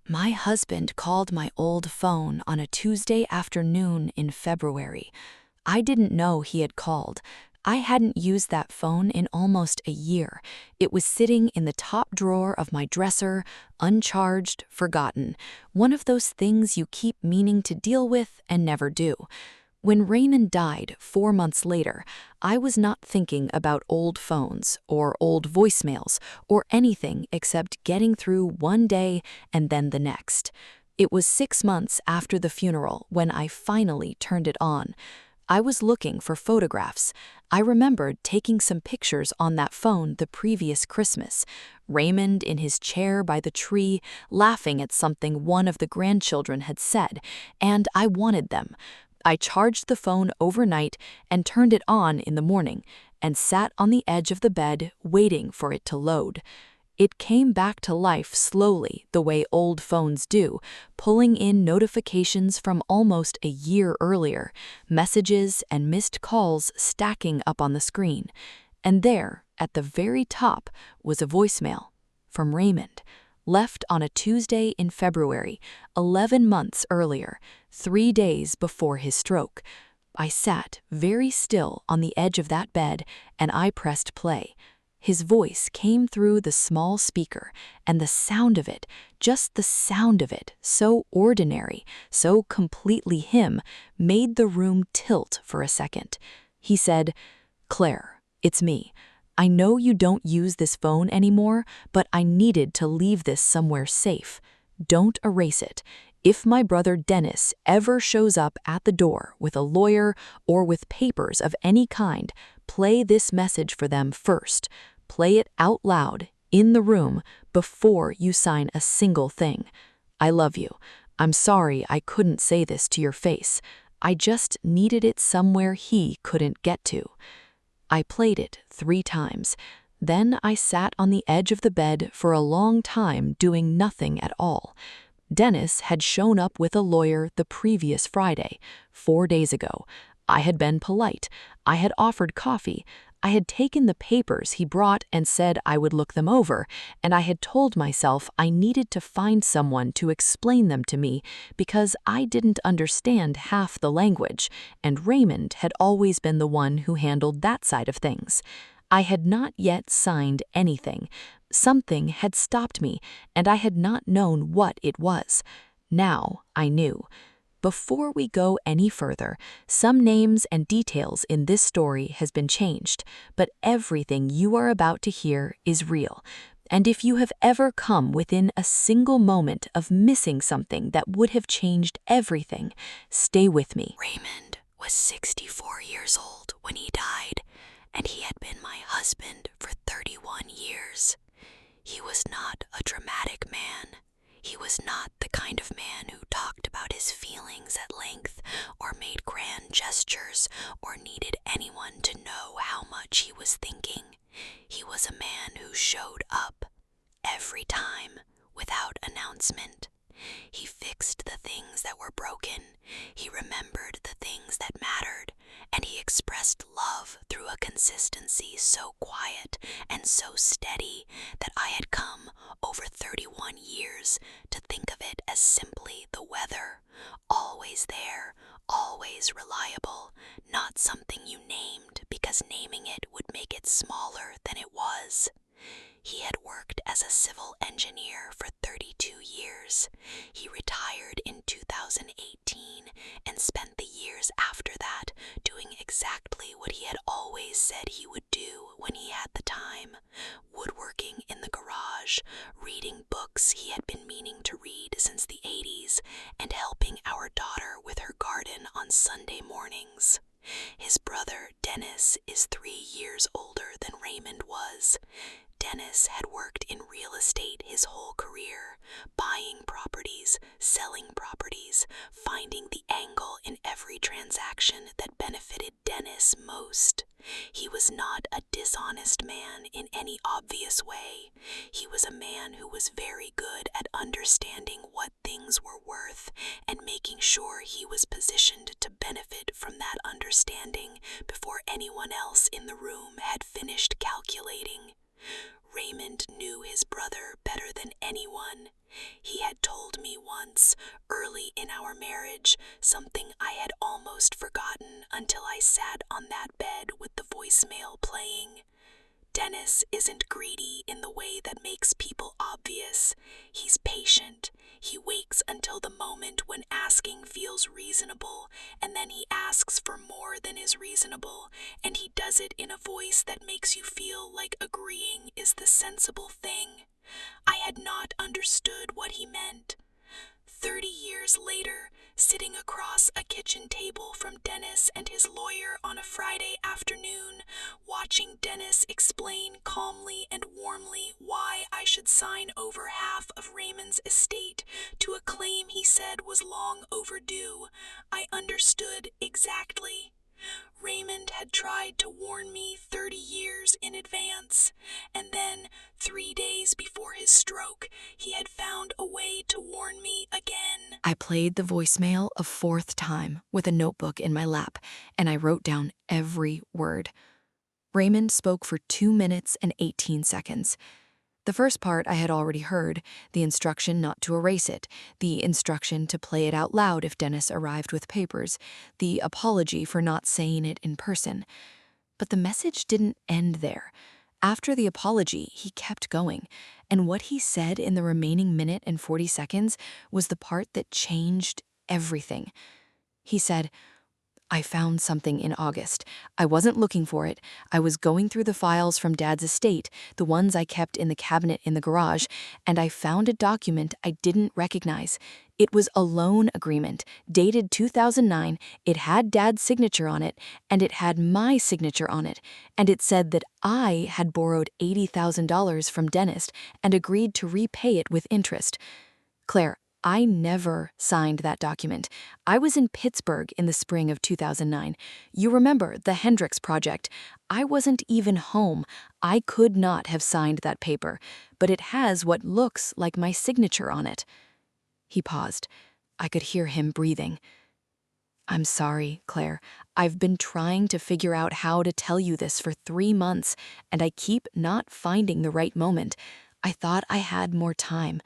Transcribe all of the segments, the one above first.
My husband called my old phone on a Tuesday afternoon in February. I didn't know he had called. I hadn't used that phone in almost a year. It was sitting in the top drawer of my dresser, uncharged, forgotten. One of those things you keep meaning to deal with and never do. When Raymond died 4 months later, I was not thinking about old phones or old voicemails or anything except getting through one day and then the next. It was 6 months after the funeral when I finally turned it on. I was looking for photographs. I remembered taking some pictures on that phone the previous Christmas. Raymond in his chair by the tree, laughing at something one of the grandchildren had said, and I wanted them. I charged the phone overnight and turned it on in the morning, and sat on the edge of the bed waiting for it to load. It came back to life slowly, the way old phones do, pulling in notifications from almost a year earlier, messages and missed calls stacking up on the screen. And there, at the very top, was a voicemail from Raymond, left on a Tuesday in February, 11 months earlier, 3 days before his stroke. I sat very still on the edge of that bed, and I pressed play. His voice came through the small speaker, and the sound of it, just the sound of it, so ordinary, so completely him, made the room tilt for a second. He said, "Claire, it's me. I know you don't use this phone anymore, but I needed to leave this somewhere safe. Don't erase it. If my brother Dennis ever shows up at the door with a lawyer or with papers of any kind, play this message for them first. Play it out loud, in the room, before you sign a single thing. I love you. I'm sorry I couldn't say this to your face. I just needed it somewhere he couldn't get to." I played it 3 times. Then I sat on the edge of the bed for a long time doing nothing at all. Dennis had shown up with a lawyer the previous Friday, 4 days ago. I had been polite. I had offered coffee. I had taken the papers he brought and said I would look them over, and I had told myself I needed to find someone to explain them to me because I didn't understand half the language, and Raymond had always been the one who handled that side of things. I had not yet signed anything. Something had stopped me, and I had not known what it was. Now I knew. Before we go any further, some names and details in this story has been changed, but everything you are about to hear is real. And if you have ever come within a single moment of missing something that would have changed everything, stay with me. Raymond was 64 years old when he died, and he had been my husband for 31 years. He was not a dramatic man. He was not the kind of man who talked about his feelings at length or made grand gestures or needed anyone to know how much he was thinking. He was a man who showed up every time without announcement. He fixed the things that were broken. He remembered the things that mattered, and he expressed love through a consistency so quiet and so steady that I had come over 31 years to think of it as simply the weather, always there, always reliable, not something you named because naming it would make it smaller than it was. He had worked as a civil engineer for 32 years. He retired in 2018 and spent the years after that doing exactly what he had always said he would do when he had the time, woodworking in the garage, reading books he had been meaning to read since the 80s, and helping our daughter with her garden on Sunday mornings. His brother, Dennis, is 3 years older than Raymond was. Dennis had worked in real estate his whole career, buying properties, selling properties, finding the angle in every transaction that benefited Dennis most. He was not a dishonest man in any obvious way. He was a man who was very good at understanding what things were worth and making sure he was positioned to benefit from that understanding before anyone else in the room had finished calculating. Raymond knew his brother better than anyone. He had told much, something I had almost forgotten until I sat on that bed with the voicemail playing. Dennis isn't greedy in the way that makes people obvious. He's patient. He waits until the moment when asking feels reasonable, and then he asks for more than is reasonable, and he does it in a voice that makes you feel like agreeing is the sensible thing. I had not understood what he meant. 30 years later, sitting across a kitchen table from Dennis and his lawyer on a Friday afternoon, watching Dennis explain calmly and warmly why I should sign over half of Raymond's estate to a claim he said was long overdue, I understood exactly. Raymond had tried to warn me 30 years in advance, and then, 3 days before his stroke, he had found a way to warn me again. I played the voicemail a fourth time with a notebook in my lap, and I wrote down every word. Raymond spoke for 2 minutes and 18 seconds. The first part I had already heard, the instruction not to erase it, the instruction to play it out loud if Dennis arrived with papers, the apology for not saying it in person. But the message didn't end there. After the apology, he kept going, and what he said in the remaining minute and 40 seconds was the part that changed everything. He said, "I found something in August. I wasn't looking for it. I was going through the files from Dad's estate, the ones I kept in the cabinet in the garage, and I found a document I didn't recognize. It was a loan agreement, dated 2009. It had Dad's signature on it, and it had my signature on it, and it said that I had borrowed $80,000 from Dennis and agreed to repay it with interest. Claire, I never signed that document. I was in Pittsburgh in the spring of 2009. You remember the Hendricks project. I wasn't even home. I could not have signed that paper, but it has what looks like my signature on it." He paused. I could hear him breathing. "I'm sorry, Claire. I've been trying to figure out how to tell you this for 3 months, and I keep not finding the right moment. I thought I had more time.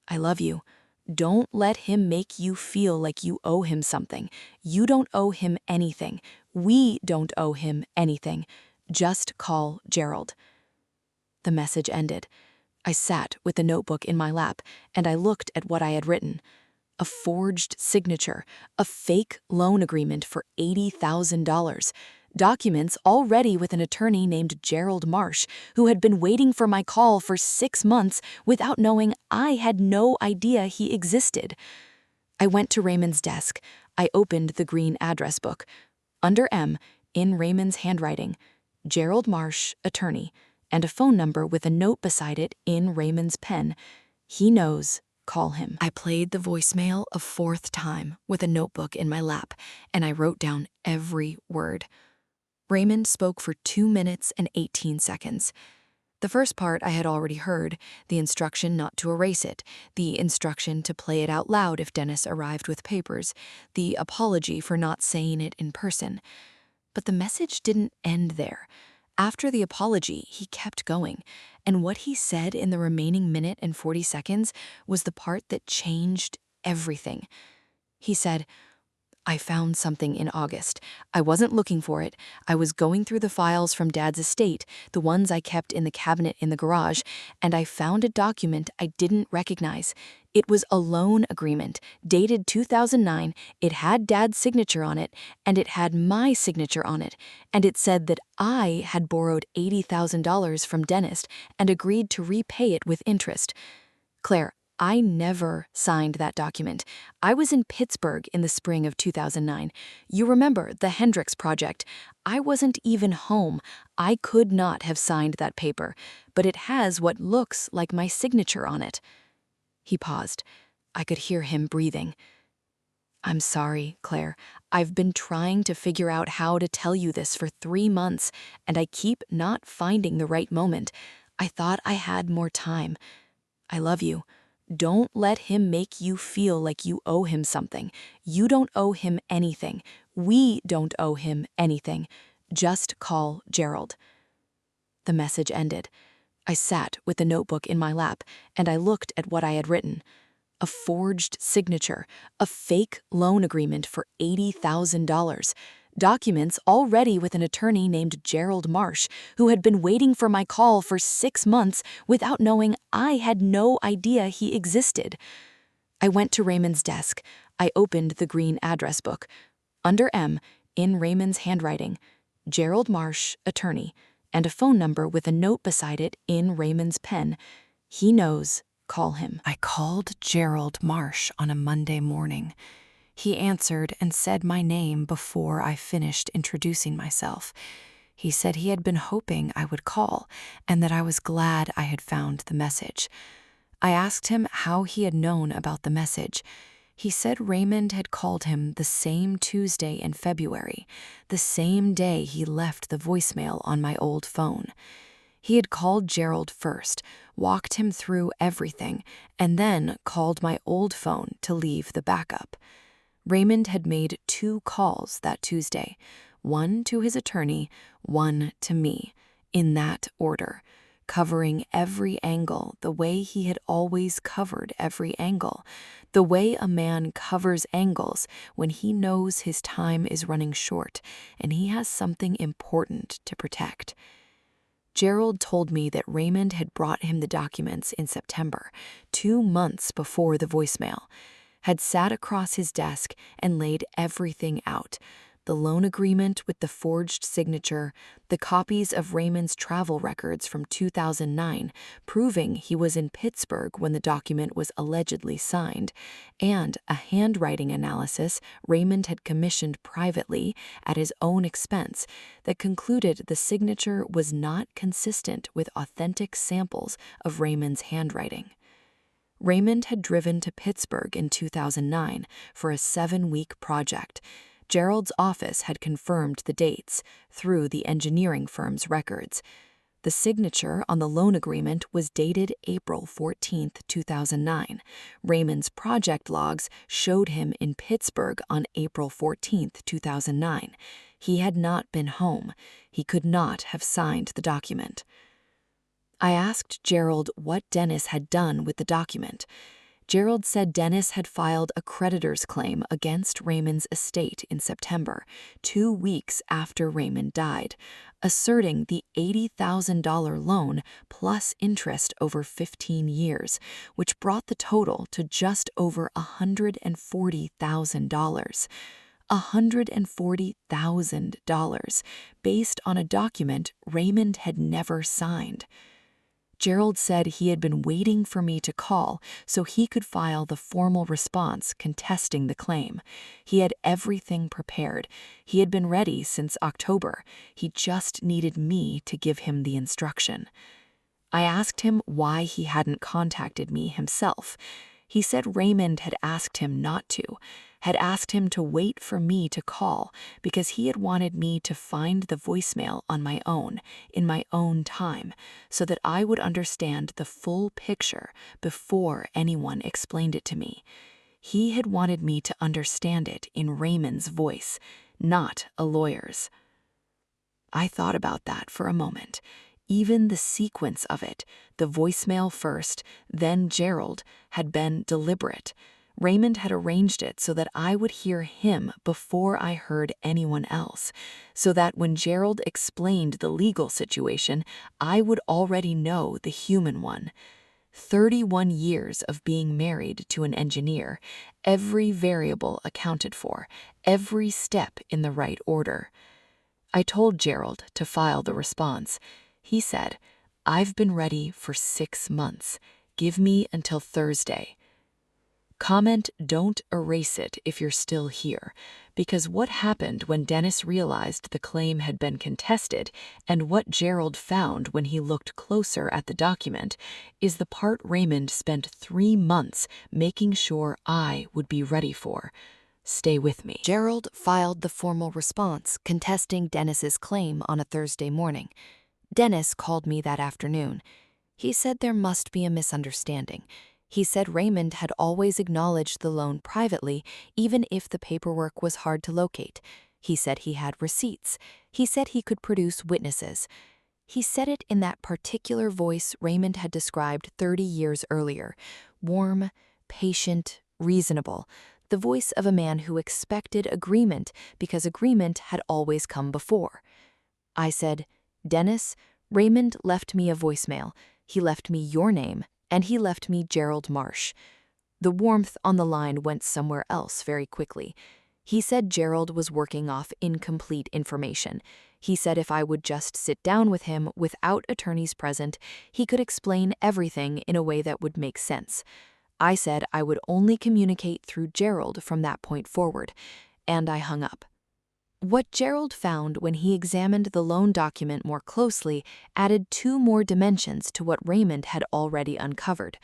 I love you. Don't let him make you feel like you owe him something. You don't owe him anything. We don't owe him anything. Just call Gerald." The message ended. I sat with the notebook in my lap, and I looked at what I had written. A forged signature, a fake loan agreement for $80,000. Documents already with an attorney named Gerald Marsh, who had been waiting for my call for 6 months without knowing I had no idea he existed. I went to Raymond's desk. I opened the green address book. Under M, in Raymond's handwriting, Gerald Marsh, attorney, and a phone number with a note beside it in Raymond's pen. He knows. Call him. I played the voicemail a fourth time with a notebook in my lap, and I wrote down every word. Raymond spoke for 2 minutes and 18 seconds. The first part I had already heard, the instruction not to erase it, the instruction to play it out loud if Dennis arrived with papers, the apology for not saying it in person. But the message didn't end there. After the apology, he kept going, and what he said in the remaining minute and 40 seconds was the part that changed everything. He said, "I found something in August. I wasn't looking for it. I was going through the files from Dad's estate, the ones I kept in the cabinet in the garage, and I found a document I didn't recognize. It was a loan agreement, dated 2009. It had Dad's signature on it, and it had my signature on it, and it said that I had borrowed $80,000 from Dennis and agreed to repay it with interest. Claire, I never signed that document. I was in Pittsburgh in the spring of 2009. You remember the Hendricks project. I wasn't even home. I could not have signed that paper, but it has what looks like my signature on it." He paused. I could hear him breathing. "I'm sorry, Claire. I've been trying to figure out how to tell you this for 3 months, and I keep not finding the right moment. I thought I had more time. I love you. Don't let him make you feel like you owe him something. You don't owe him anything. We don't owe him anything. Just call Gerald." The message ended. I sat with the notebook in my lap, and I looked at what I had written. a forged signature, a fake loan agreement for $80,000, documents already with an attorney named Gerald Marsh, who had been waiting for my call for 6 months without knowing I had no idea he existed. I went to Raymond's desk. I opened the green address book. Under M, in Raymond's handwriting, Gerald Marsh, attorney, and a phone number with a note beside it in Raymond's pen. He knows, call him. I called Gerald Marsh on a Monday morning. He answered and said my name before I finished introducing myself. He said he had been hoping I would call and that I was glad I had found the message. I asked him how he had known about the message. He said Raymond had called him the same Tuesday in February, the same day he left the voicemail on my old phone. He had called Gerald first, walked him through everything, and then called my old phone to leave the backup. Raymond had made 2 calls that Tuesday, one to his attorney, one to me, in that order, covering every angle the way he had always covered every angle, the way a man covers angles when he knows his time is running short and he has something important to protect. Gerald told me that Raymond had brought him the documents in September, 2 months before the voicemail, had sat across his desk and laid everything out: the loan agreement with the forged signature, the copies of Raymond's travel records from 2009 proving he was in Pittsburgh when the document was allegedly signed, and a handwriting analysis Raymond had commissioned privately at his own expense that concluded the signature was not consistent with authentic samples of Raymond's handwriting. Raymond had driven to Pittsburgh in 2009 for a 7-week project. Gerald's office had confirmed the dates through the engineering firm's records. The signature on the loan agreement was dated April 14, 2009. Raymond's project logs showed him in Pittsburgh on April 14, 2009. He had not been home. He could not have signed the document. I asked Gerald what Dennis had done with the document. Gerald said Dennis had filed a creditor's claim against Raymond's estate in September, 2 weeks after Raymond died, asserting the $80,000 loan plus interest over 15 years, which brought the total to just over $140,000. $140,000 based on a document Raymond had never signed. Gerald said he had been waiting for me to call so he could file the formal response contesting the claim. He had everything prepared. He had been ready since October. He just needed me to give him the instruction. I asked him why he hadn't contacted me himself. He said Raymond had asked him not to, had asked him to wait for me to call because he had wanted me to find the voicemail on my own, in my own time, so that I would understand the full picture before anyone explained it to me. He had wanted me to understand it in Raymond's voice, not a lawyer's. I thought about that for a moment. Even the sequence of it, the voicemail first, then Gerald, had been deliberate. Raymond had arranged it so that I would hear him before I heard anyone else, so that when Gerald explained the legal situation, I would already know the human one. 31 years of being married to an engineer, every variable accounted for, every step in the right order. I told Gerald to file the response. He said, "I've been ready for 6 months. Give me until Thursday." Comment, "Don't erase it if you're still here," because what happened when Dennis realized the claim had been contested and what Gerald found when he looked closer at the document is the part Raymond spent 3 months making sure I would be ready for. Stay with me. Gerald filed the formal response contesting Dennis's claim on a Thursday morning. Dennis called me that afternoon. He said there must be a misunderstanding. He said Raymond had always acknowledged the loan privately, even if the paperwork was hard to locate. He said he had receipts. He said he could produce witnesses. He said it in that particular voice Raymond had described 30 years earlier: warm, patient, reasonable, the voice of a man who expected agreement because agreement had always come before. I said, "Dennis, Raymond left me a voicemail. He left me your name, and he left me Gerald Marsh." The warmth on the line went somewhere else very quickly. He said Gerald was working off incomplete information. He said if I would just sit down with him without attorneys present, he could explain everything in a way that would make sense. I said I would only communicate through Gerald from that point forward, and I hung up. What Gerald found when he examined the loan document more closely added two more dimensions to what Raymond had already uncovered.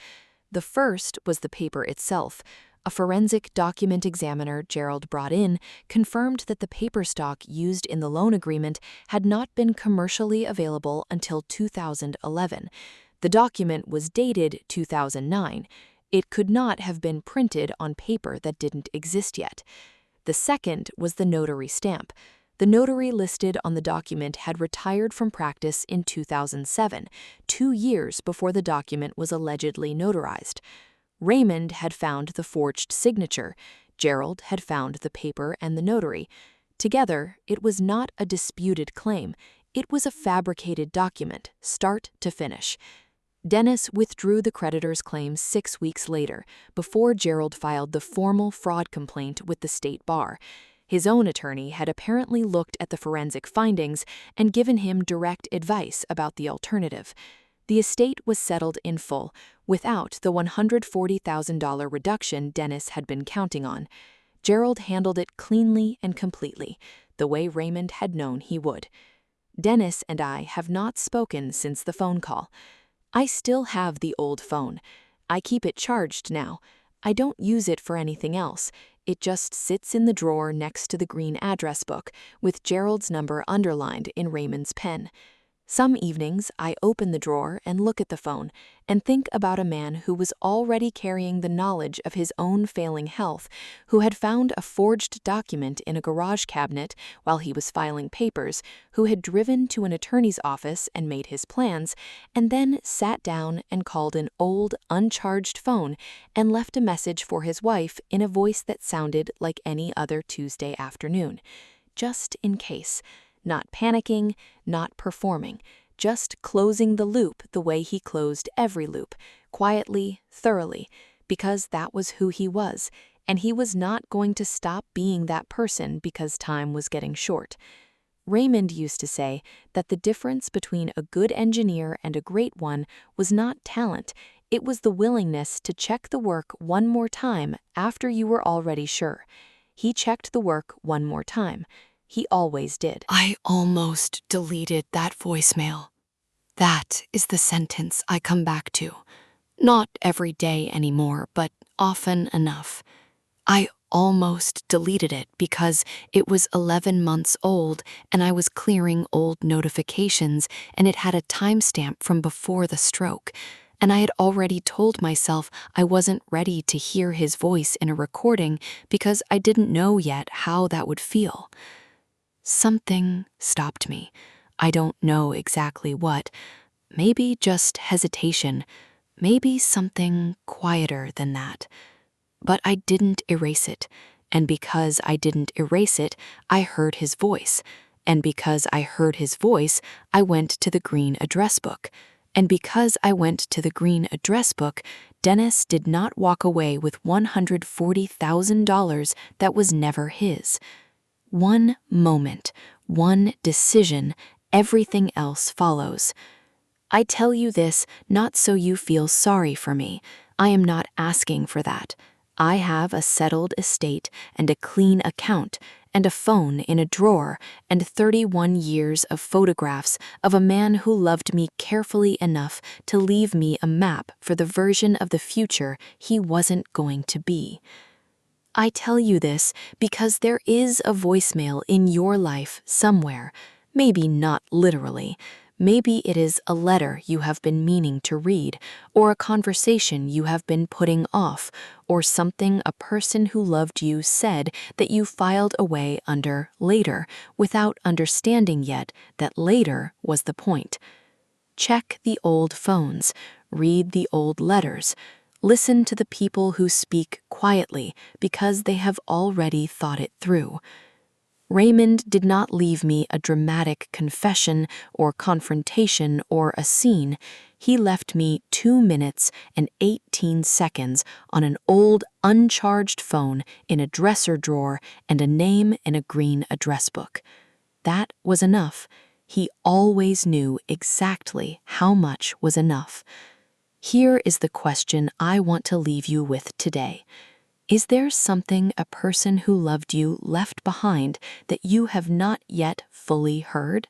The first was the paper itself. A forensic document examiner Gerald brought in confirmed that the paper stock used in the loan agreement had not been commercially available until 2011. The document was dated 2009. It could not have been printed on paper that didn't exist yet. The second was the notary stamp. The notary listed on the document had retired from practice in 2007, 2 years before the document was allegedly notarized. Raymond had found the forged signature. Gerald had found the paper and the notary. Together, it was not a disputed claim. It was a fabricated document, start to finish. Dennis withdrew the creditor's claim 6 weeks later, before Gerald filed the formal fraud complaint with the state bar. His own attorney had apparently looked at the forensic findings and given him direct advice about the alternative. The estate was settled in full, without the $140,000 reduction Dennis had been counting on. Gerald handled it cleanly and completely, the way Raymond had known he would. Dennis and I have not spoken since the phone call. I still have the old phone. I keep it charged now. I don't use it for anything else. It just sits in the drawer next to the green address book, with Gerald's number underlined in Raymond's pen. Some evenings, I open the drawer and look at the phone and think about a man who was already carrying the knowledge of his own failing health, who had found a forged document in a garage cabinet while he was filing papers, who had driven to an attorney's office and made his plans, and then sat down and called an old, uncharged phone and left a message for his wife in a voice that sounded like any other Tuesday afternoon. Just in case. Not panicking, not performing, just closing the loop the way he closed every loop, quietly, thoroughly, because that was who he was, and he was not going to stop being that person because time was getting short. Raymond used to say that the difference between a good engineer and a great one was not talent, it was the willingness to check the work one more time after you were already sure. He checked the work one more time. He always did. I almost deleted that voicemail. That is the sentence I come back to. Not every day anymore, but often enough. I almost deleted it because it was 11 months old and I was clearing old notifications and it had a timestamp from before the stroke. And I had already told myself I wasn't ready to hear his voice in a recording because I didn't know yet how that would feel. Something stopped me. I don't know exactly what. Maybe just hesitation. Maybe something quieter than that. But I didn't erase it. And because I didn't erase it, I heard his voice. And because I heard his voice, I went to the green address book. And because I went to the green address book, Dennis did not walk away with $140,000 that was never his. One moment, one decision, everything else follows. I tell you this not so you feel sorry for me. I am not asking for that. I have a settled estate and a clean account and a phone in a drawer and 31 years of photographs of a man who loved me carefully enough to leave me a map for the version of the future he wasn't going to be. I tell you this because there is a voicemail in your life somewhere, maybe not literally. Maybe it is a letter you have been meaning to read, or a conversation you have been putting off, or something a person who loved you said that you filed away under later, without understanding yet that later was the point. Check the old phones, read the old letters. Listen to the people who speak quietly because they have already thought it through. Raymond did not leave me a dramatic confession or confrontation or a scene. He left me 2 minutes and 18 seconds on an old, uncharged phone in a dresser drawer and a name in a green address book. That was enough. He always knew exactly how much was enough. Here is the question I want to leave you with today. Is there something a person who loved you left behind that you have not yet fully heard?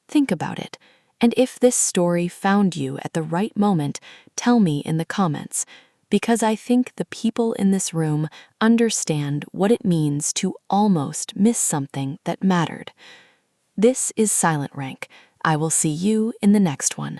Think about it, and if this story found you at the right moment, tell me in the comments, because I think the people in this room understand what it means to almost miss something that mattered. This is Silent Rank. I will see you in the next one.